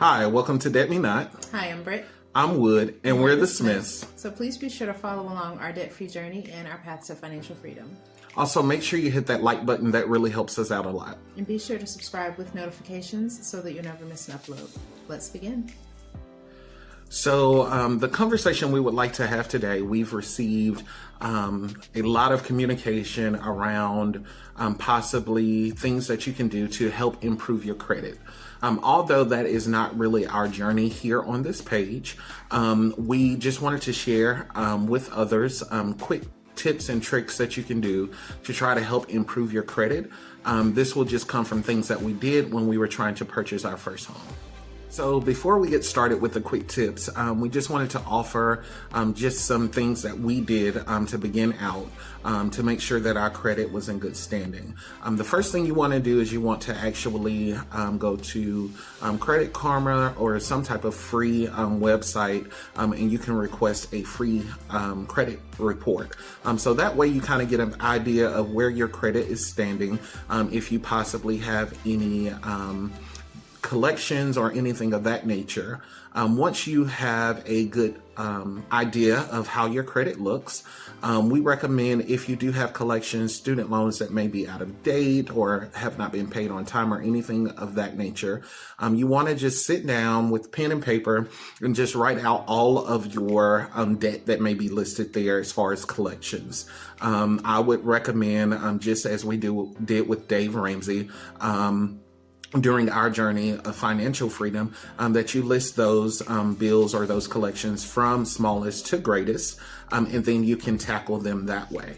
Hi, welcome to Debt Me Not. Hi, I'm Britt. I'm Wood, and we're the Smiths. So please be sure to follow along our debt-free journey and our path to financial freedom. Also, make sure you hit that like button. That really helps us out a lot. And be sure to subscribe with notifications so that you never miss an upload. Let's begin. So the conversation we would like to have today, we've received a lot of communication around possibly things that you can do to help improve your credit. Although that is not really our journey here on this page, we just wanted to share with others quick tips and tricks that you can do to try to help improve your credit. This will just come from things that we did when we were trying to purchase our first home. So before we get started with the quick tips, we just wanted to offer just some things that we did to begin out to make sure that our credit was in good standing. The first thing you want to do is you want to actually go to Credit Karma or some type of free website, and you can request a free credit report. So that way you kind of get an idea of where your credit is standing, if you possibly have any collections or anything of that nature. Once you have a good idea of how your credit looks, we recommend, if you do have collections, student loans that may be out of date or have not been paid on time or anything of that nature, you want to just sit down with pen and paper and just write out all of your debt that may be listed there as far as collections. I would recommend, just as we did with Dave Ramsey, during our journey of financial freedom, that you list those bills or those collections from smallest to greatest, and then you can tackle them that way.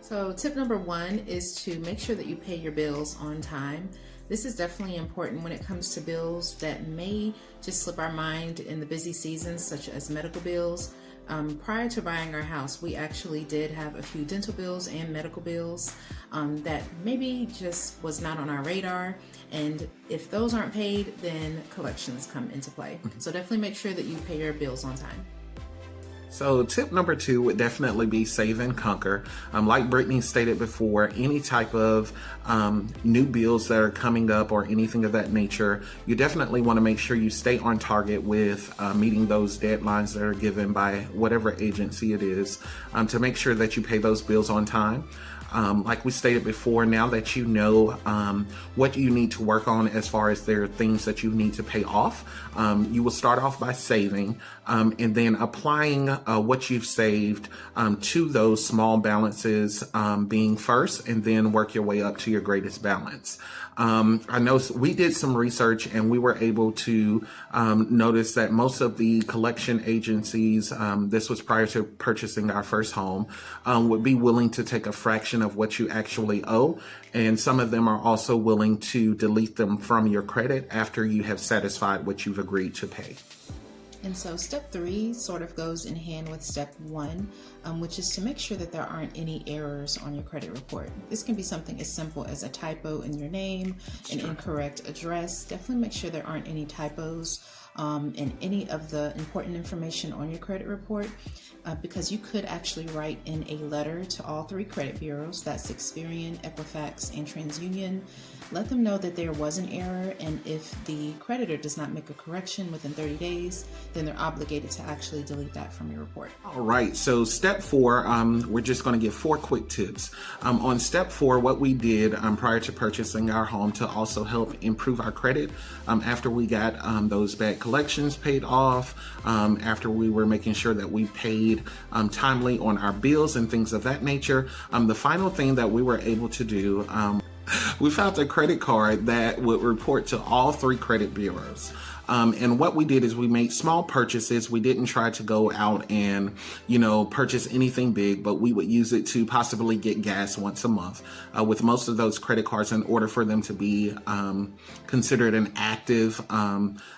So tip number one is to make sure that you pay your bills on time. This is definitely important when it comes to bills that may just slip our mind in the busy seasons, such as medical bills. Prior to buying our house, we actually did have a few dental bills and medical bills that maybe just was not on our radar. And if those aren't paid, then collections come into play. So definitely make sure that you pay your bills on time. So tip number two would definitely be save and conquer. Like Brittany stated before, any type of new bills that are coming up or anything of that nature, you definitely want to make sure you stay on target with meeting those deadlines that are given by whatever agency it is, to make sure that you pay those bills on time. Like we stated before, now that you know what you need to work on as far as there are things that you need to pay off, you will start off by saving and then applying what you've saved to those small balances being first, and then work your way up to your greatest balance. I know we did some research and we were able to notice that most of the collection agencies, this was prior to purchasing our first home, would be willing to take a fraction of what you actually owe. And some of them are also willing to delete them from your credit after you have satisfied what you've agreed to pay. And so step three sort of goes in hand with step one, which is to make sure that there aren't any errors on your credit report. This can be something as simple as a typo in your name, an incorrect address. Definitely make sure there aren't any typos in any of the important information on your credit report, because you could actually write in a letter to all three credit bureaus, that's Experian, Equifax, and TransUnion. Let them know that there was an error, and if the creditor does not make a correction within 30 days, then they're obligated to actually delete that from your report. All right, so step four, we're just going to give 4 quick tips. On step 4, what we did prior to purchasing our home to also help improve our credit, after we got those bad collections paid off, after we were making sure that we paid timely on our bills and things of that nature, the final thing that we were able to do, we found a credit card that would report to all 3 credit bureaus. And what we did is we made small purchases. We didn't try to go out and, purchase anything big, but we would use it to possibly get gas once a month. With most of those credit cards, in order for them to be considered an active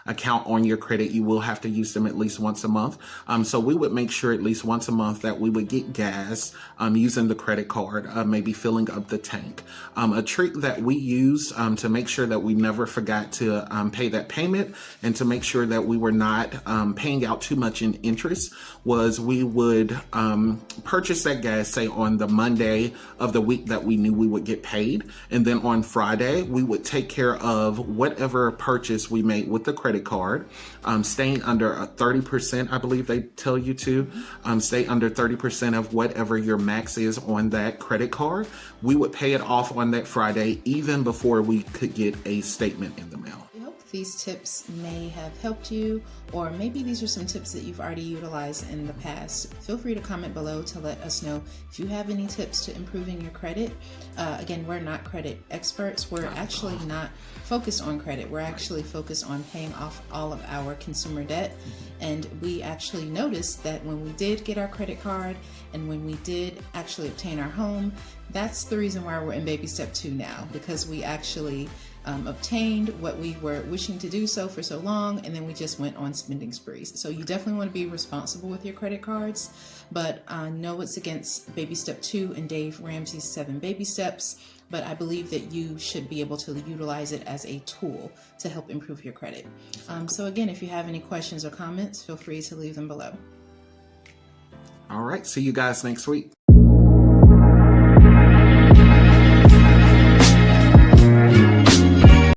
account on your credit, you will have to use them at least once a month. So we would make sure at least once a month that we would get gas using the credit card, maybe filling up the tank. A trick that we use to make sure that we never forgot to pay that payment and to make sure that we were not paying out too much in interest was we would purchase that gas, say on the Monday of the week that we knew we would get paid. And then on Friday, we would take care of whatever purchase we made with the credit card, staying under a 30%, I believe they tell you to, stay under 30% of whatever your max is on that credit card. We would pay it off on that Friday, even before we could get a statement in the mail. These tips may have helped you, or maybe these are some tips that you've already utilized in the past. Feel free to comment below to let us know if you have any tips to improving your credit. Again, we're not credit experts. We're actually not focused on credit. We're actually focused on paying off all of our consumer debt. And we actually noticed that when we did get our credit card and when we did actually obtain our home, that's the reason why we're in baby step 2 now, because we actually obtained what we were wishing to do so for so long, and then we just went on spending sprees. So you definitely want to be responsible with your credit cards, but I know it's against baby step 2 and Dave Ramsey's 7 baby steps, but I believe that you should be able to utilize it as a tool to help improve your credit. So again, if you have any questions or comments, feel free to leave them below. All right, see you guys next week.